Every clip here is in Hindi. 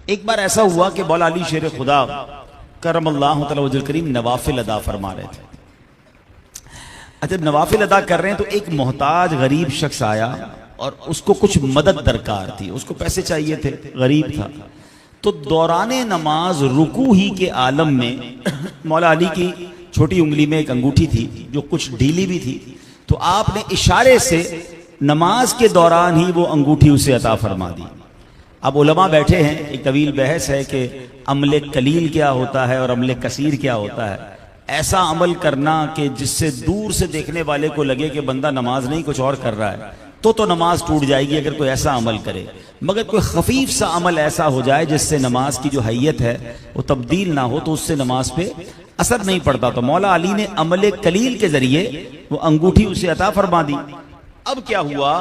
एक बार ऐसा हुआ कि मौला अली शेर खुदा करमल्लाहु तआला वजहुल करीम नवाफिल अदा फरमा रहे थे। अच्छा, नवाफिल अदा कर रहे हैं तो एक मोहताज गरीब शख्स आया और उसको कुछ मदद दरकार थी, उसको पैसे चाहिए थे, गरीब था। तो दौराने नमाज रुकू ही के आलम में मौला अली की छोटी उंगली में एक अंगूठी थी जो कुछ ढीली भी थी, तो आपने इशारे से नमाज के दौरान ही वो अंगूठी उसे अता फरमा दी। अब उलमा बैठे हैं, एक तवील बहस है कि अमले कलील क्या होता है और अमले कसीर क्या होता है। ऐसा अमल करना कि जिससे दूर से देखने वाले को लगे कि बंदा नमाज नहीं कुछ और कर रहा है, तो नमाज टूट जाएगी अगर कोई ऐसा अमल करे। मगर कोई खफीफ सा अमल ऐसा हो जाए जिससे नमाज की जो हैयत है वो तब्दील ना हो, तो उससे नमाज पे असर नहीं पड़ता। तो मौला अली ने अमले कलील के जरिए वो अंगूठी उसे अता फरमा दी। अब क्या हुआ,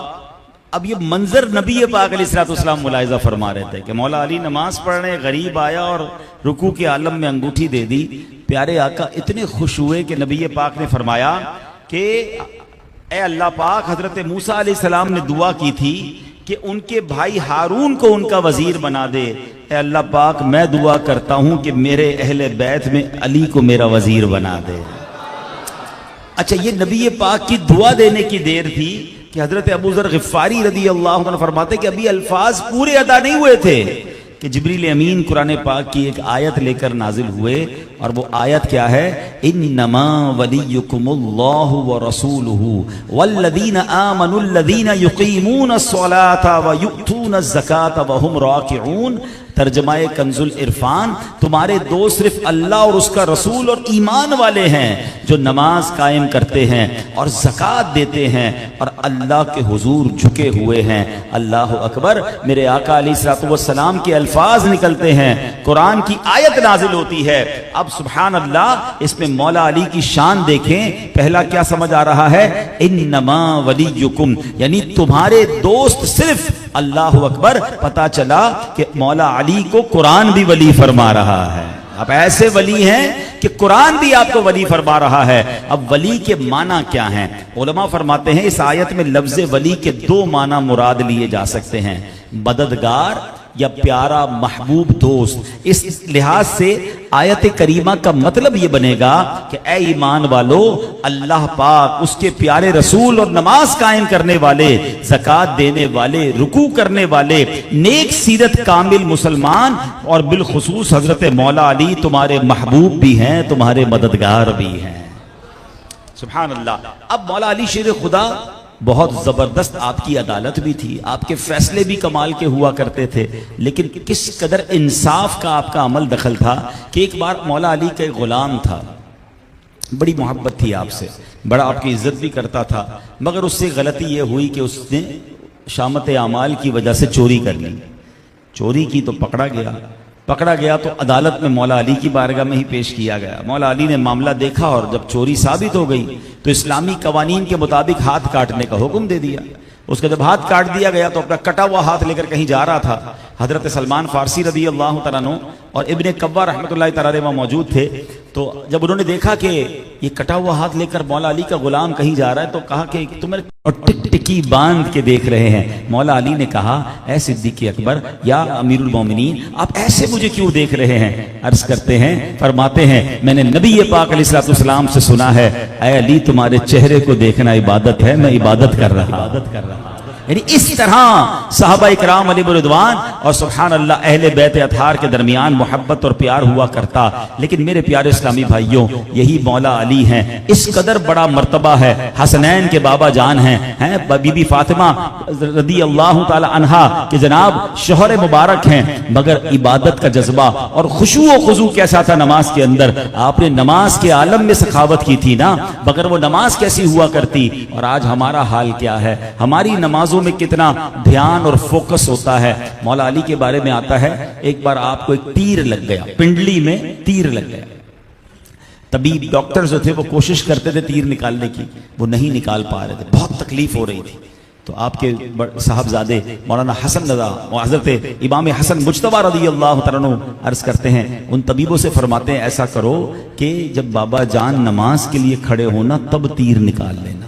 अब ये मंजर नबी पाक अलैहिस्सलाम मुलाहिजा फरमा रहे थे कि मौला अली नमाज पढ़ रहे, गरीब आया और रुकू के आलम में अंगूठी दे दी। प्यारे आका इतने खुश हुए कि नबी पाक ने फरमाया कि ए अल्लाह पाक, हजरत मूसा अलैहिस्सलाम ने दुआ की थी कि उनके भाई हारून को उनका वजीर बना दे। ए अल्लाह पाक, मैं दुआ करता हूं कि मेरे अहले बैत में अली को मेरा वजीर बना दे। अच्छा, ये नबी पाक की दुआ देने की देर थी कि हजरत अबू ज़र गिफ़ारी रज़ी अल्लाह अन्हु फरमाते कि अभी अल्फाज पूरे अदा नहीं हुए थे कि जिब्रील अमीन कुरान पाक की एक आयत लेकर नाजिल हुए। और वो आयत क्या है, इन्नमा वलियुकुमुल्लाहु व रसूलुहु वल्लज़ीना आमनुल्लज़ीना युक़ीमूनस्सलाता व यु'तूनज़्ज़काता व हुम राकिऊन। तर्जमाए कंजुल इरफान, तुम्हारे दोस्त सिर्फ अल्लाह और उसका रसूल और ईमान वाले हैं जो नमाज कायम करते हैं और ज़कात देते हैं और अल्लाह के हुजूर झुके हुए हैं। अल्लाह अकबर। मेरे आका अलैहिस्सलातु वस्सलाम के अल्फाज निकलते हैं, कुरान की आयत नाजिल होती है। अब सुभान अल्लाह, इसमें मौला अली की शान देखें। पहला क्या समझ आ रहा है, इन्नमा वलियुकुम, यानी तुम्हारे दोस्त सिर्फ अल्लाह अकबर। पता चला कि मौला अली को कुरान भी वली फरमा रहा है। आप ऐसे वली हैं कि कुरान भी आपको वली फरमा रहा है। अब वली के माना क्या हैं? उलमा फरमाते हैं इस आयत में लफ्ज़ वली के दो माना मुराद लिए जा सकते हैं, मददगार या प्यारा महबूब दोस्त। इस लिहाज से आयत करीमा का मतलब ये बनेगा कि ए ईमान वालो, अल्लाह पाक, उसके प्यारे रसूल और नमाज कायम करने वाले, ज़कात देने वाले, रुकू करने वाले, नेक सीरत कामिल मुसलमान और बिलखुसूस हजरत मौला अली तुम्हारे महबूब भी हैं, तुम्हारे मददगार भी हैं। सुभान अल्लाह। अब मौला अली शेर खुदा बहुत जबरदस्त आपकी अदालत भी थी, आपके फैसले भी कमाल के हुआ करते थे, लेकिन किस कदर इंसाफ का आपका अमल दखल था कि एक बार मौला अली का एक गुलाम था, बड़ी मोहब्बत थी आपसे, बड़ा आपकी इज्जत भी करता था, मगर उससे गलती यह हुई कि उसने शामत आमाल की वजह से चोरी कर ली। चोरी की तो पकड़ा गया तो अदालत में मौला अली की बारगाह में ही पेश किया गया। मौला अली ने मामला देखा और जब चोरी साबित हो गई तो इस्लामी कवानीन के मुताबिक हाथ काटने का हुक्म दे दिया। उसका जब हाथ काट दिया गया तो अपना कटा हुआ हाथ लेकर कहीं जा रहा था। हजरत सलमान फारसी रज़ी अल्लाह तआला अन्हु और इब्ने कव्वा रहमतुल्लाहि तआला अलैहि मौजूद थे। तो जब उन्होंने देखा कि ये कटा हुआ हाथ लेकर मौला अली का गुलाम कहीं जा रहा है तो कहा कि तुम्हें और टिकटिकी बांध के देख रहे हैं। मौला अली ने कहा, ऐ सिद्दीक़ अकबर या अमीरुल मोमिनीन, आप ऐसे मुझे क्यों देख रहे हैं? अर्ज करते हैं, फरमाते हैं, मैंने नबी पाक अलैहिस्सलाम से सुना है, ऐ अली तुम्हारे चेहरे को देखना इबादत है, मैं इबादत कर रहा। यानी इस तरह सहाबा इकराम अलैहिम रिदवान और सुभान अल्लाह अहले बैत अतहार के दरमियान मोहब्बत और प्यार हुआ करता। लेकिन मेरे प्यारे इस्लामी भाइयों, यही मौला अली हैं, इस कदर बड़ा मर्तबा है। हसनैन के बाबा जान हैं बीबी फातिमा रज़ी अल्लाह तआला अन्हा के जनाब शोहर मुबारक हैं, मगर इबादत का जज्बा और खुशू व खुजू कैसा था नमाज के अंदर। आपने नमाज के आलम में सखावत की थी ना, मगर वो नमाज कैसी हुआ करती। और आज हमारा हाल क्या है, हमारी नमाज में कितना ध्यान और फोकस होता है। मौला अली के बारे में आता है, एक बार आपको एक तीर लग गया, पिंडली में तीर लग गया। तबीब डॉक्टर जो थे वो कोशिश करते थे तीर निकालने की, वो नहीं निकाल पा रहे थे, बहुत तकलीफ हो रही थी। तो आपके साहबजादे मौलाना हसन रज़ा और हजरत इमाम हसन मुज्तबा रज़ी अल्लाह तआला अन्हु अर्ज करते हैं, उन तबीबों से फरमाते हैं, ऐसा करो कि जब बाबा जान नमाज के लिए खड़े होना तब तीर निकाल लेना।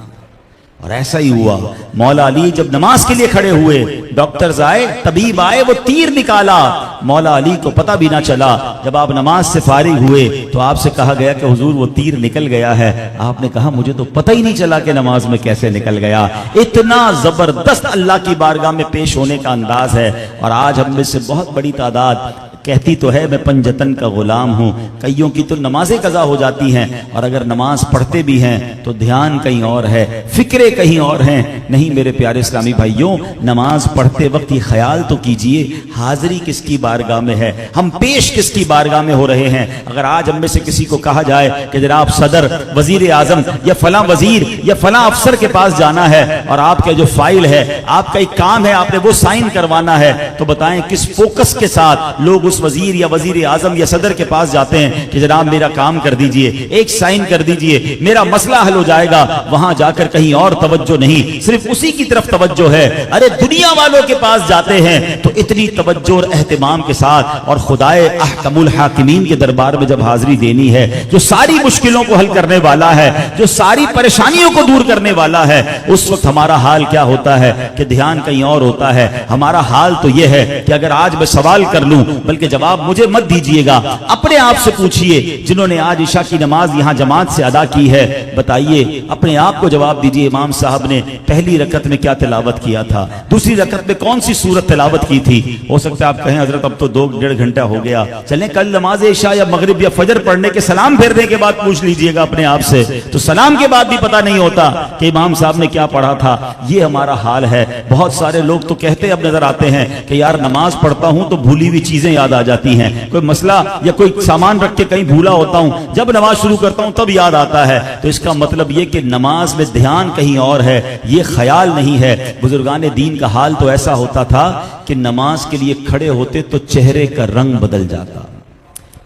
और ऐसा ही हुआ। मौला अली जब नमाज के लिए खड़े हुए डॉक्टर्स आए, तबीब आए, वो तीर निकाला, मौला अली को पता भी ना चला। जब आप नमाज से फारिग हुए तो आपसे कहा गया कि हुजूर वो तीर निकल गया है। आपने कहा मुझे तो पता ही नहीं चला कि नमाज में कैसे निकल गया। इतना जबरदस्त अल्लाह की बारगाह में पेश होने का अंदाज है। और आज हम में से बहुत बड़ी तादाद कहती तो है मैं पंजतन का गुलाम हूँ, कईयों की तो नमाजें कज़ा हो जाती हैं और अगर नमाज पढ़ते भी हैं तो ध्यान कहीं और है, फिक्रे कहीं और हैं। नहीं मेरे प्यारे इस्लामी भाइयों, नमाज पढ़ते वक्त ये ख्याल तो कीजिए हाजिरी किसकी बारगाह में है, हम पेश किसकी बारगाह में हो रहे हैं। अगर आज हम में से किसी को कहा जाए कि जनाब सदर, वजीर आजम या फला वजीर या फला अफसर के पास जाना है और आपका जो फाइल है, आपका एक काम है, आपने वो साइन करवाना है, तो बताएं किस फोकस के साथ लोग उस वजीर या वजीर आजम या सदर के पास जाते हैं कि जनाब मेरा काम कर दीजिए, एक साइन कर दीजिए, मेरा मसला हल हो जाएगा। वहां जाकर कहीं और तवज्जो नहीं, सिर्फ उसी की तरफ तवज्जो है। अरे दुनिया वालों के पास जाते हैं तो इतनी तवज्जो और एहतिमाम के साथ, और खुदाए अहकमुल हाकिमीन के दरबार में जब हाजिरी देनी है, जो सारी मुश्किलों को हल करने वाला है, जो सारी परेशानियों को दूर करने वाला है, उस वक्त हमारा हाल क्या होता है कि ध्यान कहीं और होता है। हमारा हाल तो यह है कि अगर आज मैं सवाल कर लूं, बल्कि जवाब मुझे मत दीजिएगा, अपने आप से पूछिए जिन्होंने आज इशा की नमाज यहां जमात से अदा की है, बताइए अपने आप को जवाब दीजिए इमाम साहब ने पहली रकत में क्या तिलावत किया था, दूसरी रकत में कौन सी सूरत तिलावत की थी। हो सकता है आप कहें हजरत अब तो 2-1.5 घंटा हो गया, चलें कल नमाज इशा या मगरिब या फजर पढ़ने के सलाम फेरने के बाद पूछ लीजिएगा अपने आप से, तो सलाम के बाद भी पता नहीं होता कि इमाम साहब ने क्या पढ़ा था। ये हमारा हाल है। बहुत सारे लोग तो कहते अब नजर आते हैं कि यार नमाज पढ़ता हूं तो भूली हुई चीजें याद आ जाती हैं, कोई मसला या कोई सामान रख के कहीं भूला होता हूं, जब नमाज शुरू करता हूं तब याद आता है। तो इसका मतलब यह कि नमाज में ध्यान कहीं और है, ये ख्याल नहीं है। बुजुर्गान दीन का हाल तो ऐसा होता था कि नमाज के लिए खड़े होते तो चेहरे का रंग बदल जाता।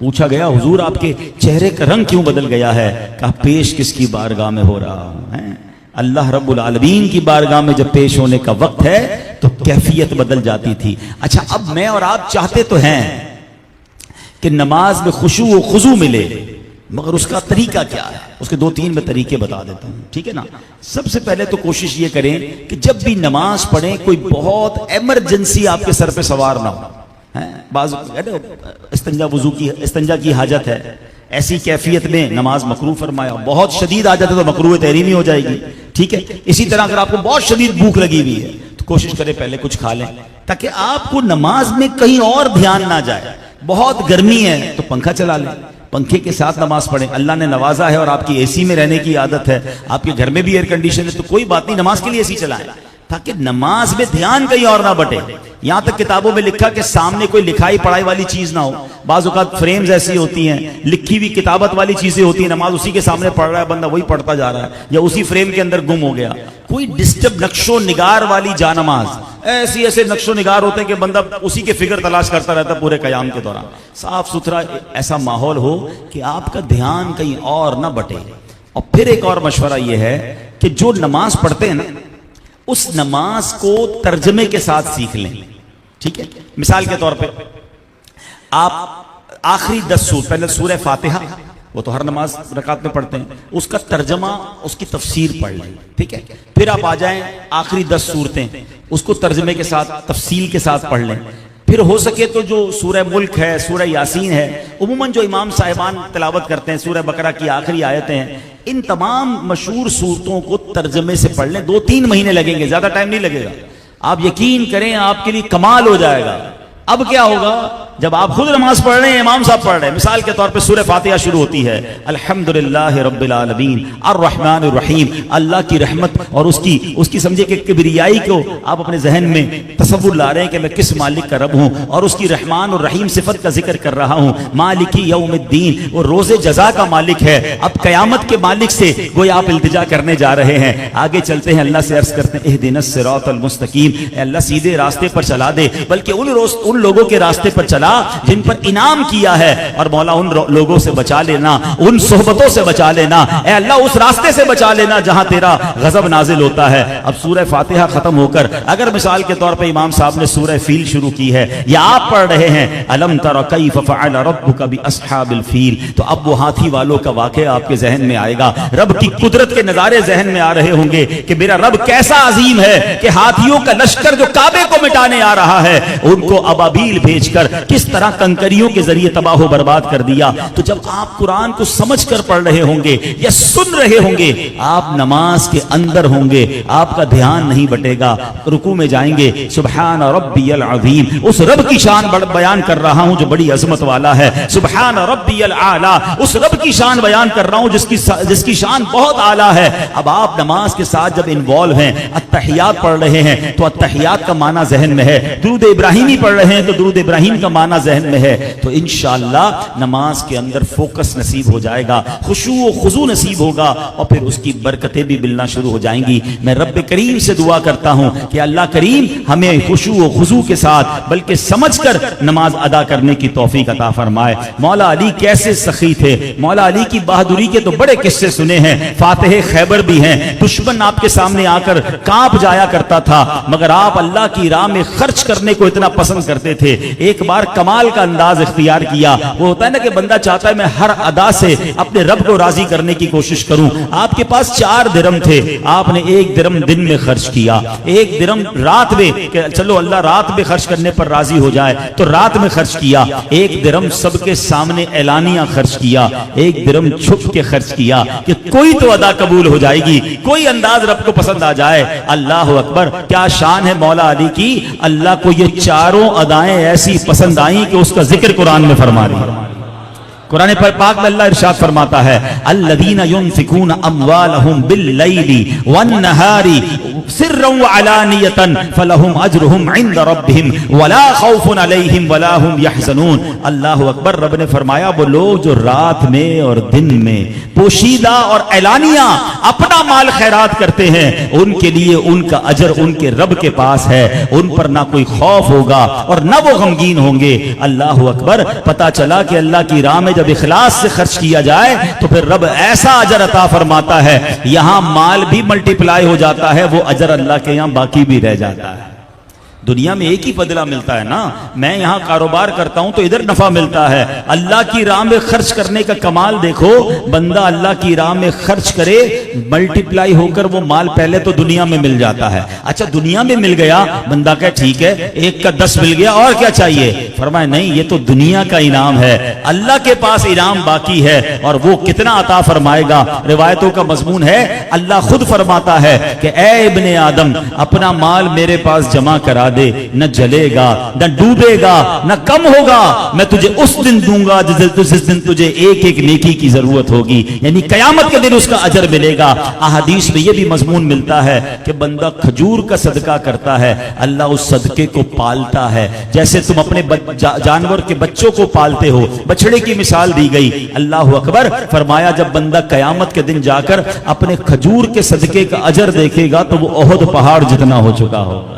पूछा गया हुजूर आपके चेहरे का रंग क्यों बदल गया है? कहा पेश किसकी बारगाह में हो रहा है? अल्लाह रब्बुल आलमीन की बारगाह में जब पेश होने का वक्त है तो कैफियत बदल जाती थी। अच्छा, अब मैं और आप चाहते तो हैं कि नमाज में खुशू व खुजू मिले, मगर उसका तरीका क्या है? उसके 2-3 मैं तरीके बता देता हूं, ठीक है ना। सबसे पहले तो कोशिश ये करें कि जब भी नमाज पढ़ें कोई बहुत इमरजेंसी आपके सर पे सवार ना हो। बाज़ इस्तंजा की हाजत है, ऐसी कैफियत में नमाज मकरूह फरमाया। बहुत शदीद हाजत है तो मकरूह तहरीमी हो जाएगी, ठीक है। इसी तरह अगर आपको बहुत शदीद भूख लगी हुई है तो कोशिश करें पहले कुछ खा लें, ताकि आपको नमाज में कहीं और ध्यान ना जाए। बहुत गर्मी है तो पंखा चला लें, पंखे के साथ नमाज पढ़ें। अल्लाह ने नवाजा है और आपकी एसी में रहने की आदत है, आपके घर में भी एयर कंडीशन है, तो कोई बात नहीं, नमाज के लिए एसी चलाएं ताकि नमाज में ध्यान कहीं और ना बटे। यहां तक किताबों में लिखा कि सामने कोई लिखाई पढ़ाई वाली चीज ना हो। बाज़ औक़ात फ्रेम्स ऐसी होती हैं, लिखी हुई किताबत वाली चीजें होती हैं, नमाज उसी के सामने पढ़ रहा है बंदा, वही पढ़ता जा रहा है या उसी फ्रेम के अंदर गुम हो गया। कोई डिस्टर्ब नक्शो निगार वाली जानमाज, ऐसे नक्शो निगार होते हैं कि बंदा उसी के फिगर तलाश करता रहता है पूरे कयाम के दौरान। साफ सुथरा ऐसा माहौल हो कि आपका ध्यान कहीं और ना बटे। और फिर एक और मशवरा यह है कि जो नमाज पढ़ते हैं ना, उस नमाज को तर्जमे के साथ सीख लें, ठीक है। मिसाल के तौर पे आप आखिरी 10 सूर, पहले सूरह फातिहा, वो तो हर नमाज रकात में पढ़ते हैं, उसका तर्जमा, उसकी तफसीर पढ़ लें, ठीक है। फिर आप आ जाएं आखिरी 10 सूरतें, उसको तर्जमे के साथ तफसील के साथ पढ़ लें। फिर हो सके तो जो सूरह मुल्क है, सूरह यासीन है, उम्मन जो इमाम साहिबान तिलावत करते हैं, सूरह बकरा की आखिरी आयतें हैं, इन तमाम मशहूर सूरतों को तर्जमे से पढ़ लें। 2-3 महीने लगेंगे, ज्यादा टाइम नहीं लगेगा। आप यकीन करें आपके लिए कमाल हो जाएगा। अब क्या होगा, जब आप खुद नमाज पढ़ रहे हैं, इमाम साहब पढ़ रहे हैं, मिसाल के तौर पे सूरह फातिहा शुरू होती है अल्हम्दुलिल्लाह रब्बिल आलमीन अर्रहमानिर रहीम, अल्लाह की रहमत और उसकी समझे कि किबरियाई को आप अपने जहन में तसव्वुर ला रहे हैं कि मैं किस मालिक का रब हूं, और उसकी रहमान और रहीम सिफत का जिक्र कर रहा हूं। मालिकी यौमिद्दीन, वो रोजे जजा का मालिक है। अब कयामत के मालिक से गोया आप इल्तिजा करने जा रहे हैं। आगे चलते हैं, अल्लाह से अर्ज करते हैं इहदिनस सिरातल मुस्तकीम, अल्लाह सीधे रास्ते पर चला दे। बल्कि उन लोगों के रास्ते पर चला जिन पर इनाम किया है, और मौला उन लोगों से बचा लेना, उन सोहबतों से बचा लेना, ए अल्लाह उस रास्ते से बचा लेना जहां तेरा गजब नाजिल होता है। अब सूरह फातिहा खत्म होकर अगर मिसाल के तौर पर इमाम साहब ने सूरह फील शुरू की है या आप पढ़ रहे हैं अलम तरा कैफ फ़अल रब्बुका बि अस्हाबिल फील, तो अब वो हाथी वालों का वाक़या आपके जहन में आएगा, रब की कुदरत के नजारे जहन में आ रहे होंगे कि मेरा रब कैसा अजीम है कि हाथियों का लश्कर जो काबे को मिटाने आ रहा है उनको अबाबील भेजकर किस तरह कंकरियों के जरिए तबाह बर्बाद कर दिया। तो जब आप कुरान को समझ कर पढ़ रहे होंगे या सुन रहे होंगे, आप नमाज के अंदर होंगे, आपका ध्यान नहीं बटेगा, रुकू में जाएंगे, सुबहान रब्बियल अज़ीम, उस रब की शान बयान कर रहा हूं जो बड़ी अजमत वाला है, सुबहान रब्बियल आला, उस रब की शान बयान कर रहा हूं जिसकी शान बहुत आला है। अब आप नमाज के साथ जब इन्वॉल्व हैं, अत्तहियात पढ़ रहे हैं तो अत्तहियात का माना जहन में है, दुरूद इब्राहिमी पढ़ रहे हैं तो दुरूद इब्राहिम का माना जहन में है, तो इंशाअल्लाह नमाज के अंदर फोकस नसीब हो जाएगा, खुशू व खुजू नसीब होगा और फिर उसकी बरकतें भी मिलना शुरू हो जाएंगी। मैं रब्बे करीम से दुआ करता हूं कि अल्लाह करीम हमें खुशू व खुजू के साथ बल्कि समझकर नमाज अदा करने की तौफीक अता फरमाए। मौला अली कैसे सखी थे, मौला अली की बहादुरी के तो बड़े किस्से सुने हैं, फातिह खैबर भी हैं, दुश्मन आपके सामने आकर कांप जाया करता था मगर आप अल्लाह की राह में खर्च करने को इतना पसंद करते थे। एक बार कमाल का अंदाज इख्तियार किया, वो होता है ना कि बंदा चाहता है मैं हर अदा से अपने रब को राजी करने की कोशिश करूं। आपके पास 4 दिरहम थे, आपने 1 दिरहम दिन में खर्च किया, 1 दिरहम रात में, चलो अल्लाह रात में खर्च करने पर राजी हो जाए तो रात में खर्च किया, 1 दिरहम सबके सामने एलानिया खर्च किया, 1 दिरहम छुप के खर्च किया कि कोई तो अदा कबूल हो जाएगी, कोई अंदाज रब को पसंद आ जाए। अल्लाह अकबर, क्या शान है मौला अली की, अल्लाह को ये चारों अदाएं ऐसी पसंद आई कि उसका जिक्र कुरान में फरमा दी। कुरान पाक में अल्लाह इरशाद फरमाता है अल्लज़ीना युनफ़िकून अम्वालहुम बिल्लैली वन्नहारी सिर्रन व अलानियतन फलहुम अज्रुहुम इंद रब्बिहिम वला खौफुन अलैहिम वला हुम यहज़नून। अल्लाह अकबर, रब ने फरमाया वो लोग जो रात में और दिन में पोशीदा और एलानिया अपना माल खैरात करते हैं उनके लिए उनका अजर उनके रब के पास है, उन पर ना कोई खौफ होगा और ना वो गमगीन होंगे। अल्लाह अकबर, पता चला कि अल्लाह की राह में जब इखलास से खर्च किया जाए तो फिर रब ऐसा अजर अता फरमाता है, यहां माल भी मल्टीप्लाई हो जाता है, वो अजर अल्लाह के यहां बाकी भी रह जाता है। दुनिया में एक ही बदला मिलता है ना, मैं यहां कारोबार करता हूं तो इधर नफा मिलता है। अल्लाह की राह में खर्च करने का कमाल देखो, बंदा अल्लाह की राह में खर्च करे, मल्टीप्लाई होकर वो माल पहले तो दुनिया में मिल जाता है। अच्छा दुनिया में मिल गया, बंदा कहे ठीक है 1 का 10 मिल गया और क्या चाहिए, फरमाए नहीं ये तो दुनिया का इनाम है, अल्लाह के पास इनाम बाकी है और वो कितना अता फरमाएगा। रिवायतों का मजमून है अल्लाह खुद फरमाता है कि ए इब्ने आदम अपना माल मेरे पास जमा करा दे, न जलेगा न डूबेगा न कम होगा, मैं तुझे उस दिन दूंगा जिस दिन तुझे एक एक नेकी की जरूरत होगी, यानी कयामत के दिन उसका अजर मिलेगा। अहादीस में यह भी मजमून मिलता है कि बंदा खजूर का सदका करता है, अल्लाह उस सदके को पालता है, जैसे तुम अपने जानवर के बच्चों को पालते हो, बछड़े की मिसाल दी गई। अल्लाह अकबर, फरमाया जब बंदा कयामत के दिन जाकर अपने खजूर के सदके का अजर देखेगा तो वो ओहद पहाड़ जितना हो चुका होगा,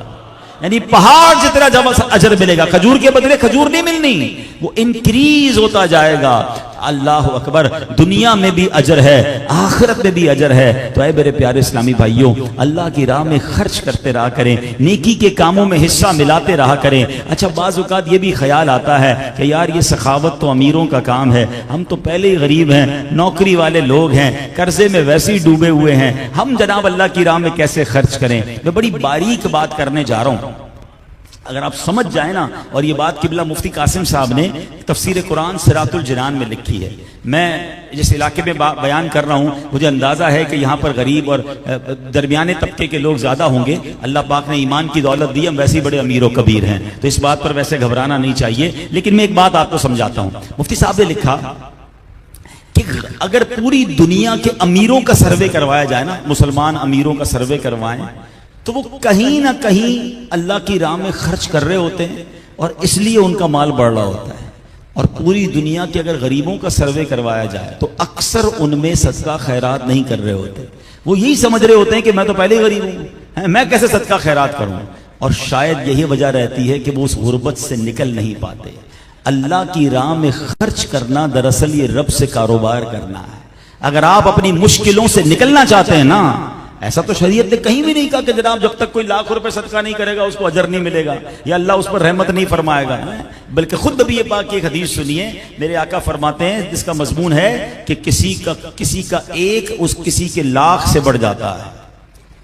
यानी पहाड़ जितना अजर मिलेगा। खजूर के बदले खजूर नहीं मिलनी, वो इंक्रीज होता जाएगा। अल्लाह अकबर, दुनिया में भी अजर है, आखिरत में भी अजर है। तो ऐ मेरे प्यारे इस्लामी भाइयों, अल्लाह की राह में खर्च करते रहा करें, नेकी के कामों में हिस्सा मिलाते रहा करें। अच्छा बाज़ औक़ात ये भी ख्याल आता है कि यार ये सखावत तो अमीरों का काम है, हम तो पहले ही गरीब हैं, नौकरी वाले लोग हैं, कर्जे में वैसे ही डूबे हुए हैं, हम जनाब अल्लाह की राह में कैसे खर्च करें। मैं बड़ी बारीक बात करने जा रहा हूँ, अगर आप समझ जाए ना, और ये बात किबला मुफ्ती कासिम साहब ने तफसीर कुरान सिरातुल जिनान में लिखी है। मैं जिस इलाके में बयान कर रहा हूँ मुझे अंदाजा है कि यहाँ पर गरीब और दरमियाने तबके के लोग ज्यादा होंगे। अल्लाह पाक ने ईमान की दौलत दी, हम वैसे ही बड़े अमीर व कबीर हैं, तो इस बात पर वैसे घबराना नहीं चाहिए। लेकिन मैं एक बात आपको समझाता हूँ। मुफ्ती साहब ने लिखा कि अगर पूरी दुनिया के अमीरों का सर्वे करवाया जाए ना, मुसलमान अमीरों का सर्वे करवाएं, तो वो कहीं ना कहीं अल्लाह की राह में खर्च कर रहे होते हैं और इसलिए उनका माल बढ़ रहा होता है। और पूरी दुनिया के अगर गरीबों का सर्वे करवाया जाए तो अक्सर उनमें सदका खैरात नहीं कर रहे होते। वो यही समझ रहे होते हैं कि मैं तो पहले ही गरीब हूं, मैं कैसे सदका खैरात करूं। और शायद यही वजह रहती है कि वो उस गुर्बत से निकल नहीं पाते। अल्लाह की राह में खर्च करना दरअसल ये रब से कारोबार करना है। अगर आप अपनी मुश्किलों से निकलना चाहते हैं ना, ऐसा तो शरीयत ने कहीं भी नहीं कहा कि जनाब जब तक कोई लाख रुपए सदका नहीं करेगा उसको अजर नहीं मिलेगा या अल्लाह उस पर रहमत नहीं फरमाएगा। बल्कि खुद नबी पाक की एक हदीस सुनिए, मेरे आका फरमाते हैं जिसका मजमून है कि किसी का एक उस किसी के लाख से बढ़ जाता है।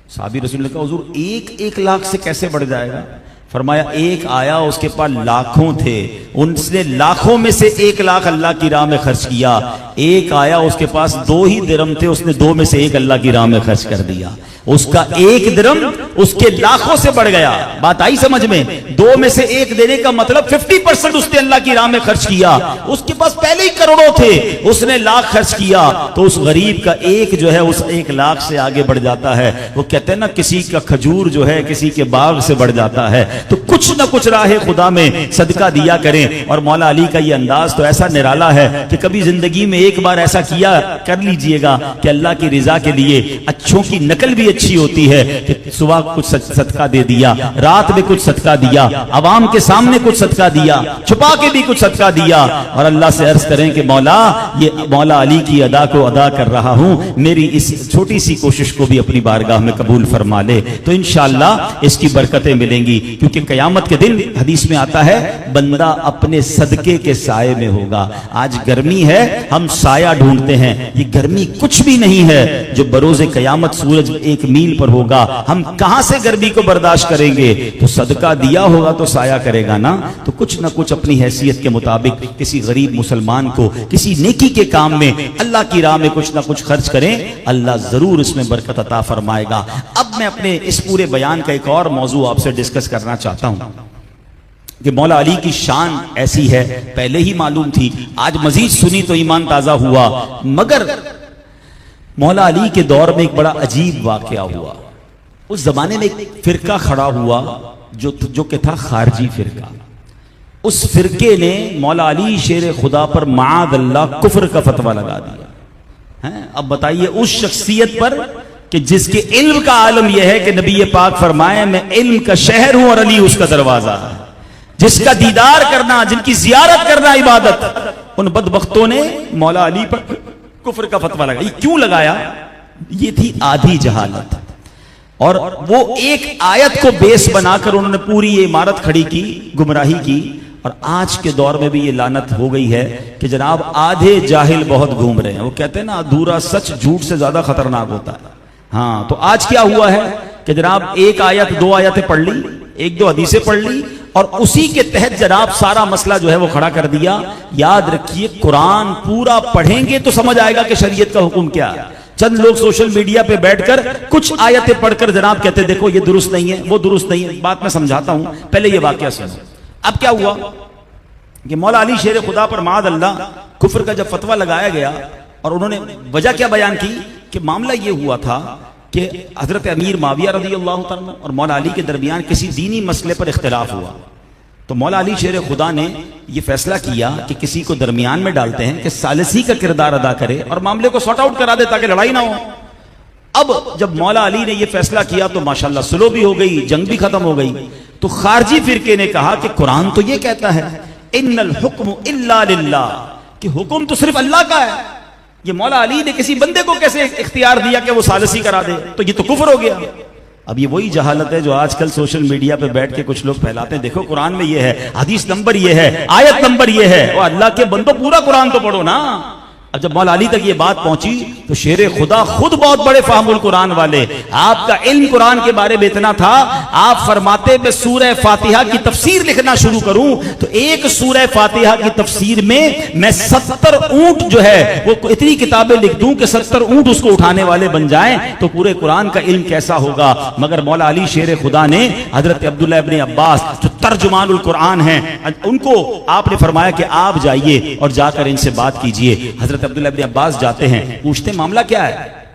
साहबी रसूल ने कहा हुजूर एक लाख से कैसे बढ़ जाएगा? फरमाया एक आया उसके पास लाखों थे, उसने लाखों में से 1 लाख अल्लाह की राह में खर्च किया। एक आया उसके पास 2 ही दिरहम थे, उसने 2 में से 1 अल्लाह की राह में खर्च कर दिया। उसका 1 दिरहम उसके लाखों से बढ़ गया। बात आई समझ में? 2 में से 1 देने का मतलब 50% उसने अल्लाह की राह में खर्च किया। उसके पास पहले ही करोड़ों थे, उसने लाख खर्च किया, तो उस गरीब का एक जो है उस 1 लाख से आगे बढ़ जाता है। वो कहते हैं ना, किसी का खजूर जो है किसी के बाग से बढ़ जाता है। तो कुछ ना कुछ राह खुदा में सदका दिया करें। और मौला अली का ये अंदाज तो ऐसा निराला है कि कभी जिंदगी में एक बार ऐसा किया कर लीजिएगा कि अल्लाह की रिजा के लिए अच्छों की नकल भी अच्छी होती है कि सुबह कुछ सदका दे दिया, रात में कुछ सदका दिया, अवाम के सामने कुछ सदका दिया, छुपा के भी कुछ सदका दिया। और अल्लाह से अर्ज करें कि मौला ये मौला अली की अदा को अदा कर रहा हूं, मेरी इस छोटी सी कोशिश को भी अपनी बारगाह में कबूल फरमा ले, तो इंशाअल्लाह इसकी बरकतें मिलेंगी। क्योंकि कयामत के दिन हदीस में आता है बंदा अपने सदके के साये में होगा। आज गर्मी है, हम साया ढूंढते हैं, ये गर्मी कुछ भी नहीं है जो बरोज़े कयामत सूरज 1 मील पर होगा। हम कहां से गर्मी को बर्दाश्त करेंगे? तो सदका दिया होगा तो साया करेगा ना। तो कुछ ना कुछ अपनी हैसियत के मुताबिक किसी गरीब मुसलमान को किसी नेकी के काम में अल्लाह की राह में कुछ ना कुछ खर्च करें, अल्लाह जरूर इसमें बरकत अता फरमाएगा। अब मैं अपने इस पूरे बयान का एक और मौजू आपसे डिस्कस करना चाहता हूं कि मौला अली की शान ऐसी है, पहले ही मालूम थी, आज मजीद सुनी तो ईमान ताजा हुआ। मगर मौला अली के दौर में एक बड़ा अजीब वाकया हुआ। उस जमाने में एक फिरका खड़ा हुआ जो कि था खारजी फिरका। उस फिरके ने मौला अली शेर खुदा पर माद अल्लाह कुफ्र का फतवा लगा दिया है। अब बताइए उस शख्सियत पर कि जिसके इल्म का आलम यह है कि नबी पाक फरमाए मैं इल्म का शहर हूं और अली उसका दरवाजा है, जिसका दीदार करना, जिनकी जियारत करना इबादत, उन बदबख्तों ने मौला अली पर कुफ्र का फतवा लगाया। ये क्यों लगाया? ये थी आधी जहालत। और वो एक आयत को बेस बनाकर उन्होंने पूरी ये इमारत खड़ी की, गुमराही की। और आज के दौर में भी ये लानत हो गई है कि जनाब आधे जाहिल बहुत घूम रहे हैं। वो कहते हैं ना, अधूरा सच झूठ से ज्यादा खतरनाक होता है। हाँ, तो आज क्या हुआ है कि जनाब 1 आयत 2 आयतें पढ़ ली, 1-2 हदीसें पढ़ ली और उसी के तहत जनाब सारा मसला जो है वो खड़ा कर दिया। याद रखिए, कुरान पूरा पढ़ेंगे तो समझ आएगा कि शरीयत का हुक्म क्या है। चंद लोग सोशल मीडिया पे बैठकर कुछ आयतें पढ़कर जनाब कहते देखो ये दुरुस्त नहीं है, वो दुरुस्त नहीं है। बात मैं समझाता हूं, पहले ये वाकया सुनो। अब क्या हुआ कि मौला अली शेर खुदा पर माद अल्लाह कुफ्र का जब फतवा लगाया गया और उन्होंने वजह क्या बयान की कि मामला ये हुआ था कि हजरत अमीर माविया रज़ी अल्लाह तआला और मौला अली के दरमियान किसी दीनी मसले पर इख्तिलाफ हुआ। तो मौला अली शेर खुदा ने यह फैसला किया कि किसी को दरमियान में डालते हैं कि सालिसी का किरदार अदा करे और मामले को सॉर्ट आउट करा दे ताकि लड़ाई ना हो। अब जब मौला अली ने यह फैसला किया तो माशाल्लाह सुलह भी हो गई, जंग भी खत्म हो गई। तो खारजी फिरके ने कहा कि कुरान तो यह कहता है इन्नल हुक्म इल्ला लिल्लाह, कि हुक्म तो सिर्फ अल्लाह का है। ये मौला अली ने किसी बंदे को कैसे इख्तियार दिया कि वो सालिसी करा दे? तो ये तो कुफ्र हो गया। अब ये वही जहालत है जो आजकल सोशल मीडिया पे बैठ के कुछ लोग फैलाते हैं। देखो कुरान में ये है, हदीस नंबर ये है, आयत नंबर ये है। और अल्लाह के बंदो पूरा कुरान तो पढ़ो ना। अब जब मौला अली तक ये बात पहुंची तो शेर खुदा खुद बहुत बड़े फाहमुल कुरान वाले, आपका इल्म कुरान के बारे में इतना था, आप फरमाते मैं सूरह फातिहा की तफसीर लिखना शुरू करूं तो एक सूरह फातिहा की तफसीर में मैं 70 ऊंट जो है वो इतनी किताबें लिख दूं कि 70 ऊंट उसको उठाने वाले बन जाएं, तो पूरे कुरान का इल्म कैसा होगा। मगर मौला अली शेर खुदा ने हजरत अब्दुल्ला इब्न अब्बास जो तर्जुमानुल कुरान हैं, उनको आपने फरमाया कि आप जाइए और जाकर इनसे बात कीजिए। हजरत अब्दुल्ला इब्न अब्बास जाते हैं, पूछते मामला क्या है।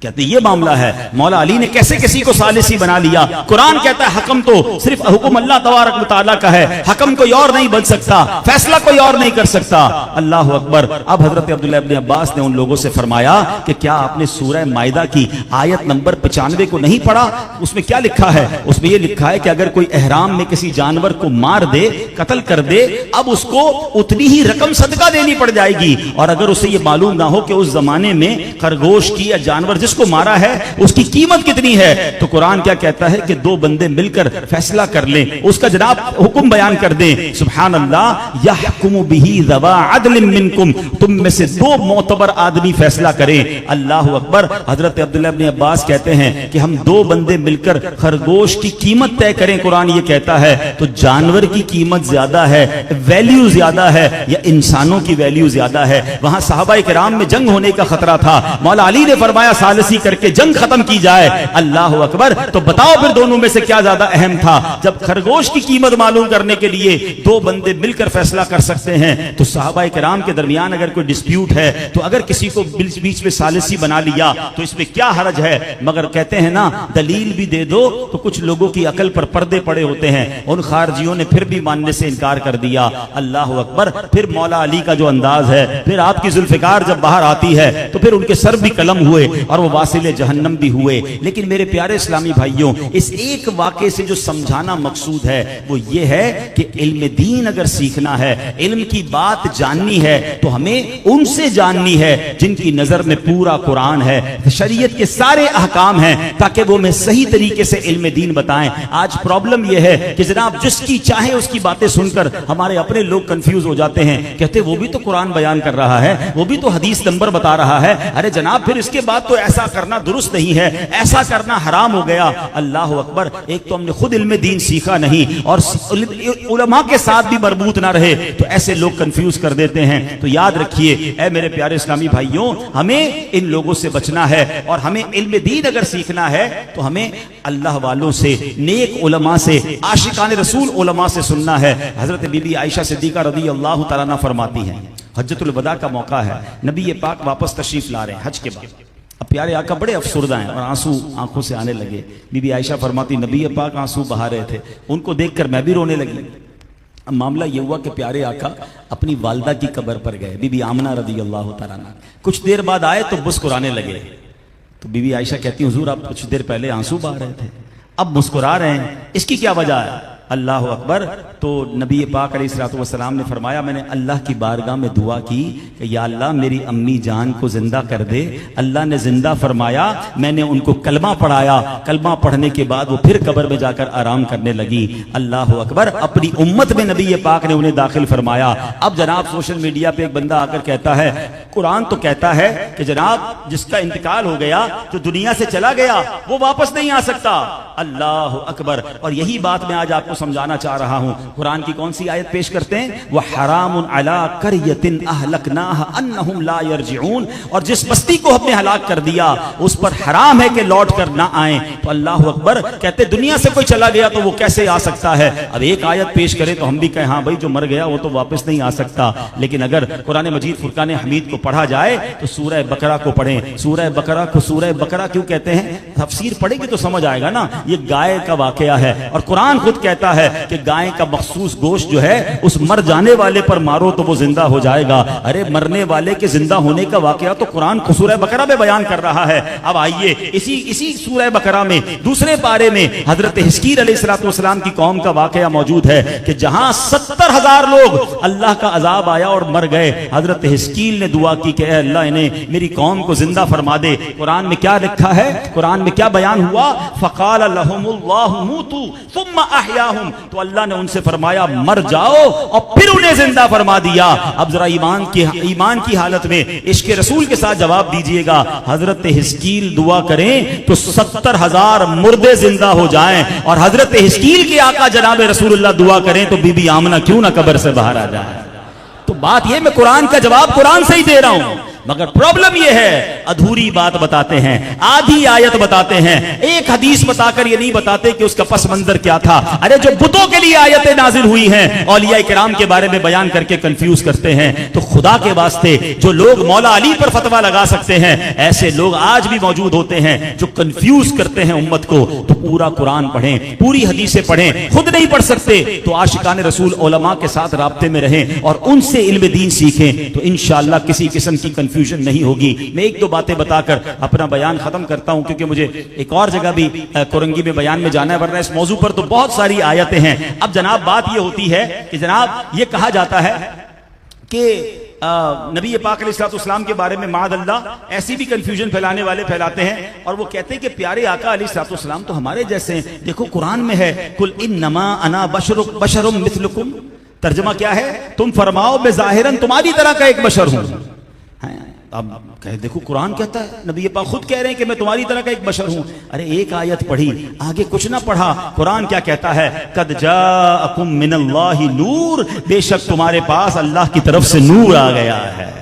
कहते ये मामला है। मौला अली ने कैसे किसी को सालिसी बना लिया। कुरान कहता है हकम तो सिर्फ हुक्म अल्लाह तबारक व तआला का है, हकम कोई और नहीं बन सकता, फैसला कोई और नहीं कर सकता। अल्लाह अकबर। अब हजरत अब्दुल्ला इब्न अब्बास ने उन लोगों से फरमाया कि क्या आपने सूरह माइदा की आयत नंबर 95 को नहीं पढ़ा? उसमें क्या लिखा है? उसमें यह लिखा है कि अगर कोई एहराम में किसी जानवर को मार दे, कत्ल कर दे, अब उसको उतनी ही रकम सदका देनी पड़ जाएगी। और अगर उसे यह मालूम ना हो कि उस जमाने में खरगोश की या जानवर जिसको मारा है उसकी कीमत कितनी है, तो कुरान क्या कहता है कि दो बंदे मिलकर फैसला कर लें, उसका जनाब हुक्म बयान कर दें। सुभान अल्लाह। यहकुमु बिही ज़वा अदलिन मिनकुम, तुम में से दो मोतबर आदमी फैसला करें। अल्लाह अकबर। हजरत अब्दुल्लाह इब्न अब्बास कहते हैं कि हम दो बंदे मिलकर खरगोश की कीमत तय करें, कुरान ये कहता है, तो जानवर की कीमत ज्यादा है, वैल्यू ज्यादा है, या इंसानों की वैल्यू ज्यादा है? वहां सहाबाए किराम में जंग होने का खतरा था। मौला अली ने फरमाया सालिसी करके जंग खत्म की जाए। अल्लाह अकबर। तो बताओ फिर दोनों में से क्या ज्यादा अहम था? जब खरगोश की कीमत मालूम करने के लिए दो बंदे मिलकर फैसला कर सकते हैं, तो सहाबाए किराम के दरमियान अगर कोई डिस्प्यूट है, तो अगर किसी को बीच में सालिसी बना लिया तो इसमें क्या हरज है? मगर कहते हैं ना, दलील भी दे दो तो कुछ लोगों की अकल पर पर्दे पड़े होते हैं। उन खारजियों ने फिर भी मानने से इनकार कर दिया। अल्लाह अकबर। फिर मौला अली का जो अंदाज है, फिर आपकी जुल्फिकार जब बाहर आती है तो फिर उनके सर भी कलम हुए और वो वासिले जहन्नम भी हुए। लेकिन मेरे प्यारे इस्लामी भाइयों, इस एक वाक़े से जो समझाना मकसूद है वो ये है कि इल्म दीन अगर सीखना है, इल्म की बात जाननी है, तो हमें उनसे जाननी है जिनकी नजर में पूरा कुरान है, शरीयत के सारे अहकाम हैं, ताकि वो हमें सही तरीके से इल्म दीन बताएं। आज प्रॉब्लम यह है कि जनाब जिसकी चाहे उसकी बातें सुनकर हमारे अपने लोग कंफ्यूज हो जाते हैं। कहते वो भी तो कुरान बयान कर रहा है, वो भी तो हदीस नंबर बता रहा है। अरे जनाब फिर इसके बाद तो ऐसा करना दुरुस्त नहीं है, ऐसा करना हराम हो गया। अल्लाह अकबर। एक तो हमने खुद इल्म दीन सीखा नहीं और उलमा के साथ भी मरबूत ना रहे, तो ऐसे लोग कंफ्यूज कर देते हैं। तो याद रखिए ऐ मेरे प्यारे इस्लामी भाइयों, हमें इन लोगों से बचना है और हमें इल्म दीन अगर सीखना है तो हमें अल्लाह वालों से, नेक उलमा से, आशिकान रसूल उलमा से सुनना है। हजरत बीबी आयशा सिद्दीका रज़ी अल्लाह तआला अन्हा फरमाती हैं, हज्जतुल वदा का मौका है, नबी पाक वापस तशरीफ ला रहे हैं हज के बाद। अब प्यारे आका बड़े अफसुर्दा हैं और आंसू आंखों से आने लगे। बीबी आयशा फरमाती नबी पाक आंसू बहा रहे थे, उनको देखकर मैं भी रोने लगी। अब मामला यह हुआ कि प्यारे आका अपनी वालदा की कब्र पर गए, बीबी आमना रज़ी अल्लाह तआला अन्हा। कुछ देर बाद आए तो मुस्कुराने लगे। तो बीबी आयशा कहती हुजूर आप कुछ देर पहले आंसू बहा रहे थे, अब मुस्कुरा रहे हैं, इसकी क्या वजह है? अल्लाह अकबर। तो नबी पाक अलैहिस्सलातु वस्सलाम ने फरमाया मैंने अल्लाह की बारगाह में दुआ की कि या अल्लाह मेरी अम्मी जान को जिंदा कर दे। अल्लाह ने जिंदा फरमाया, मैंने उनको कलमा पढ़ाया, कलमा पढ़ने के बाद वो फिर कब्र में जाकर आराम करने लगी। अल्लाह अकबर। अपनी उम्मत में नबी पाक ने उन्हें दाखिल फरमाया। अब जनाब सोशल मीडिया पे एक बंदा आकर कहता है कुरान तो कहता है कि जनाब जिसका इंतकाल हो गया, जो दुनिया से चला गया, वो वापस नहीं आ सकता। अल्लाह अकबर। और यही बात मैं आज आपको समझाना चाह रहा हूं। कुरान की कौन सी आयत पेश करते हैं? वह हरामुन अला करयतिन अहलकनाहा अन्नहुम ला यरजिऊन। और जिस बस्ती को हमने हलाक कर दिया उस पर हराम है कि लौट कर ना आए। तो अल्लाह अकबर। कहते दुनिया से कोई चला गया तो वो कैसे आ सकता है? अब एक आयत पेश करे तो हम भी कहें हाँ भाई जो मर गया वो तो वापस नहीं आ सकता। लेकिन अगर कुरान मजीद फुरकान हमीद को पढ़ा जाए तो सूरह बकरा को पढ़ें। सूरह बकरा को सूरह बकरा क्यों कहते हैं? तफसीर पढ़ेंगे तो समझ आएगा ना। ये गाय का वाकया है और कुरान खुद कहता है कि गाय का मखसूस गोश्त जो है उस मर जाने वाले पर मारो तो वो जिंदा हो जाएगा। अरे मरने वाले के जिंदा होने का वाकया तो कुरान सूरह बकरा में बयान कर रहा है। अब आइए इसी सूरह बकरा में दूसरे पारे में हजरत हिस्कील अलैहिस्सलाम की कौम का वाकया मौजूद है कि जहां 70,000 लोग अल्लाह का अजाब आया और मर गए। हजरत हिस्कील ने दुआ की कि अल्लाह इन्हें मेरी कौम को जिंदा फरमा दे। कुरान में क्या लिखा है? कुरान में क्या बयान हुआ? फकाल लहुमुल्लाहु मूतू सुम्मा अहयाहुम। तो अल्लाह ने उनसे फरमाया मर जाओ और फिर उन्हें जिंदा फरमा दिया। अब जरा ईमान की हालत में इश्क रसूल के साथ जवाब दीजिएगा। हजरत हिस्कील दुआ करें तो 70,000 मुर्दे जिंदा हो जाएं और हजरत हिस्कील के आका जनाब रसूलुल्लाह दुआ करें तो बीबी आमना क्यों ना कब्र से बाहर आ जाए। तो बात यह मैं कुरान का जवाब कुरान से ही दे रहा हूं। मगर प्रॉब्लम यह है अधूरी बात बताते हैं, आधी आयत बताते हैं, एक हदीस बताकर ये नहीं बताते कि उसका पस मंजर क्या था। अरे जो बुतों के लिए आयतें नाजिल हुई हैं औलिया किराम के बारे में बयान करके कंफ्यूज करते हैं, तो खुदा के वास्ते जो लोग मौला अली पर फतवा लगा सकते हैं, ऐसे लोग आज भी मौजूद होते हैं जो कंफ्यूज करते हैं उम्मत को। तो पूरा कुरान पढ़ें, पूरी हदीसें पढ़ें, खुद नहीं पढ़ सकते तो आशिकान रसूल उलमा के साथ राब्ते में रहें और उनसे इल्म दीन सीखें, तो इंशाअल्लाह किसी किस्म की कंफ्यूजन नहीं होगी। मैं एक दो बातें बताकर अपना बयान खत्म करता हूं, क्योंकि मुझे एक और जगह भी कुरंगी में बयान में जाना है, वरना इस मौजू पर तो बहुत सारी आयतें हैं। अब जनाब बात यह होती है कि जनाब ये कहा जाता है कि नबी पाक अलैहिस्सलाम के बारे में माअल्लाह ऐसी भी कंफ्यूजन फैलाने वाले फैलाते हैं और वो कहते हैं कि प्यारे आका अलैहिस्सलाम तो हमारे जैसे हैं। देखो कुरान में है कुल इन्नमा अना बशरुम मिस्लुकुम, तर्जमा क्या है, तुम फरमाओ मैं जाहिरन तुम्हारी तरह का एक बशर हूं। अब कहे देखो कुरान कहता है, नबी पाक खुद कह रहे हैं कि मैं तुम्हारी तरह का एक बशर हूं। अरे एक आयत पढ़ी, आगे कुछ ना पढ़ा। कुरान क्या कहता है, कद जाअकुम मिनल्लाहि नूर, बेशक तुम्हारे पास अल्लाह की तरफ से नूर आ गया है।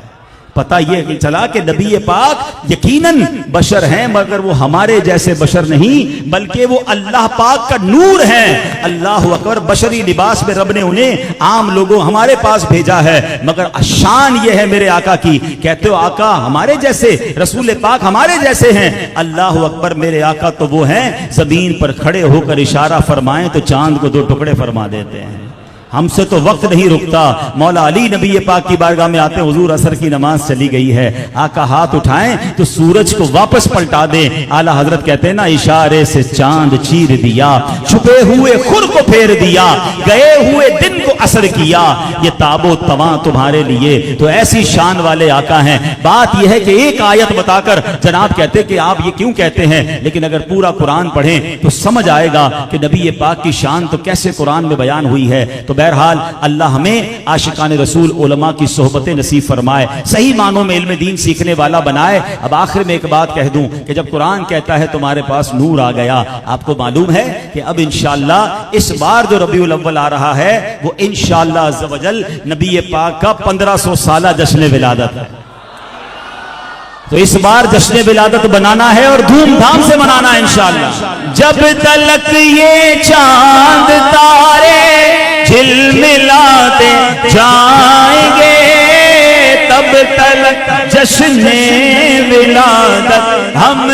पता यह चला कि नबी पाक यकीनन बशर हैं, मगर वो हमारे जैसे बशर नहीं, बल्कि वो अल्लाह पाक का नूर है। अल्लाह अकबर, बशरी लिबास में रब ने उन्हें आम लोगों हमारे पास भेजा है, मगर शान ये है मेरे आका की, कहते हो आका हमारे जैसे, रसूल पाक हमारे जैसे हैं। अल्लाह अकबर, मेरे आका तो वो हैं जमीन पर खड़े होकर इशारा फरमाएं तो चांद को दो टुकड़े फरमा देते हैं। हमसे तो वक्त नहीं रुकता। मौला अली नबी पाक की बारगाह में आते, हुजूर असर की नमाज चली गई है, आका हाथ उठाएं तो सूरज को वापस पलटा दे। आला हजरत कहते हैं ना, इशारे से चांद चीर दिया, छुपे हुए खुर को फेर दिया, गए हुए दिन को असर किया, ये ताबो तवा तुम्हारे लिए। तो ऐसी शान वाले आका हैं। बात यह है कि एक आयत बताकर जनाब कहते कि आप ये क्यों कहते हैं, लेकिन अगर पूरा कुरान पढ़ें तो समझ आएगा कि नबी पाक की शान तो कैसे कुरान में बयान हुई है। तो बहरहाल अल्लाह हमें आशिकान रसूल उलमा की सोहबतें नसीब फरमाए, सही मानों में इल्म दीन सीखने वाला बनाए। अब आखिर में एक बात कह दूं कि जब कुरान कहता है तुम्हारे पास नूर आ गया, आपको मालूम है कि अब इंशाअल्लाह इस बार जो रबीउल अव्वल आ रहा है वो इंशाअल्लाह अज़्ज़ व जल नबी पाक का 1500 साला जश्न विलादत है। तो इस बार जश्न विलादत बनाना है और धूमधाम से मनाना है इंशाअल्लाह। जब तलक ये चांद तारे झिलमिलाते जाएंगे, तब तलक जश्न विलादत हम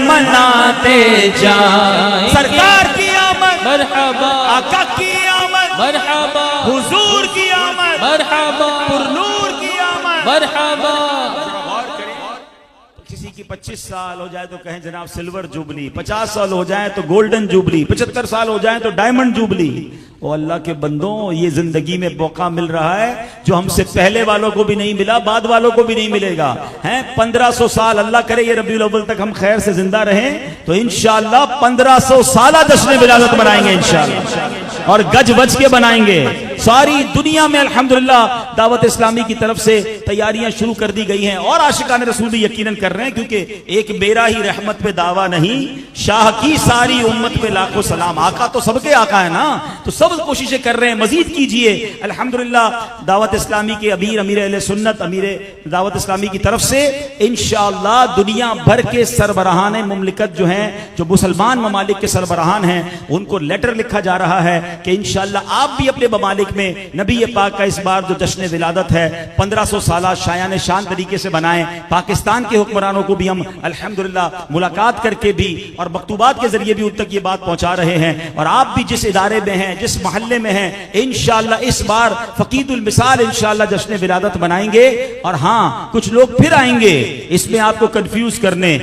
मनाते जाएंगे। सरकार की आमद मरहबा, आका की आमद मरहबा, हुजूर की आमद मरहबा, पुरनूर की आमद मरहबा। किसी की 25 साल हो जाए तो कहें जनाब सिल्वर जुबली, 50 साल हो जाए तो गोल्डन जुबली, 75 साल हो जाए तो डायमंड जुबली। ओ अल्लाह के बंदों, ये जिंदगी में मौका मिल रहा है जो हमसे पहले वालों को भी नहीं मिला, बाद वालों को भी नहीं मिलेगा। हैं 1500 साल, अल्लाह करे ये रबीउल अव्वल तक हम खैर से जिंदा रहें तो इंशाअल्लाह 1500 साला जश्न विलादत बनाएंगे इंशाअल्लाह, और गज बज के बनाएंगे। सारी दुनिया में अल्हम्दुलिल्लाह दावत इस्लामी की तरफ से तैयारियां शुरू कर दी गई हैं और आशिकान रसूल भी यकीनन कर रहे हैं, क्योंकि एक मेरा ही रहमत पे दावा नहीं, शाह की सारी उम्मत पे लाखों सलाम। आका तो सबके आका है ना, तो सब कोशिशें कर रहे हैं, मजीद कीजिए। अल्हम्दुलिल्लाह दावत इस्लामी के अमीर अहले सुन्नत, अमीर दावत इस्लामी की तरफ से इंशाअल्लाह दुनिया भर के सरबराहान मुमलिकत जो हैं, जो मुसलमान ममालिक के सरबराहान हैं, उनको लेटर लिखा जा रहा है कि इंशाअल्लाह आप भी अपने ममालिक में नबी पाक का इस बार जो जश्न विलादत है 1500 साला शायान शान तरीके से बनाएं। पाकिस्तान के हुक्मरानों को भी हम अल्हम्दुलिल्लाह मुलाकात करके भी और मकतूबात के जरिए भी उन तक ये बात पहुंचा रहे हैं। और आप भी जिस इदारे में हैं, जिस महल्ले में हैं, इंशाअल्लाह इस बार फकीदुल मिसाल इंशाअल्लाह जश्न विलादत बनाएंगे। और हाँ, कुछ लोग फिर आएंगे इसमें आपको कंफ्यूज करने।